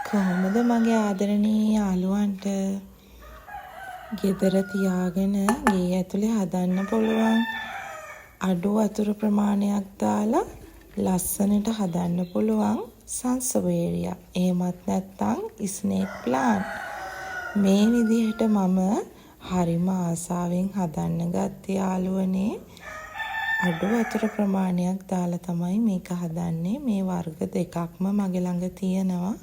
කොහොමද මගේ ආදරණීය යාළුවන්ට ගෙදර තියාගෙන ගේ ඇතුලේ හදන්න පුළුවන් අඩු වතුර ප්‍රමාණයක් දාලා ලස්සනට හදන්න පුළුවන් සංසවේරියා. එහෙමත් නැත්නම් ස්නේක් ප්ලාන්ට්. මේ විදිහට මම හරිම ආසාවෙන් හදන්න ගත්තේ යාළුවනේ. අඩු වතුර ප්‍රමාණයක් දාලා තමයි මේක හදන්නේ. මේ වර්ග දෙකක්ම මගේ ළඟ තියෙනවා.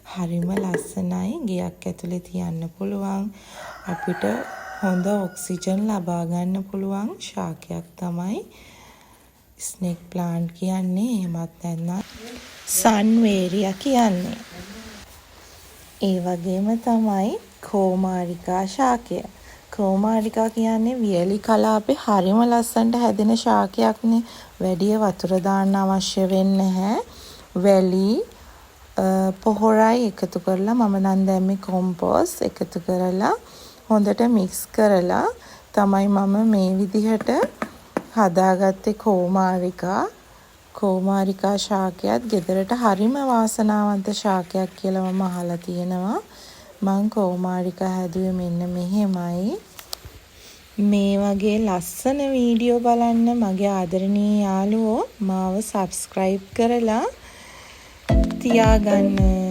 හරිම ලස්සනයි. ගෙයක් ඇතුලේ තියන්න පුළුවන්. අපිට හොඳ ඔක්සිජන් ලබා ගන්න පුළුවන් ශාකයක් තමයි ස්නේක් ප්ලාන්ට් කියන්නේ. එහෙමත් නැත්නම් සන්වේරියා කියන්නේ. ඒ වගේම තමයි කෝමාරිකා ශාකය. කෝමාරිකා කියන්නේ වියලි කලාපේ හරිම ලස්සනට හැදෙන ශාකයක්නේ. වැඩි වතුර දාන්න අවශ්‍ය වෙන්නේ නැහැ. වැලි පොහොරයි එකතු කරලා මම නම් දැම්මේ කොම්පෝස් එකතු කරලා හොඳට මික්ස් කරලා තමයි මම මේ විදිහට හදාගත්තේ කෝමාරිකා ශාකයක්. ගෙදරට හරිම වාසනාවන්ත ශාකයක් කියලා මම අහලා තියෙනවා. මං කෝමාරිකා හැදුවේ මෙන්න මෙහෙමයි. මේ වගේ ලස්සන වීඩියෝ බලන්න මගේ ආදරණීය යාළුවෝ මාව සබ්ස්ක්‍රයිබ් කරලා තියාගන්න.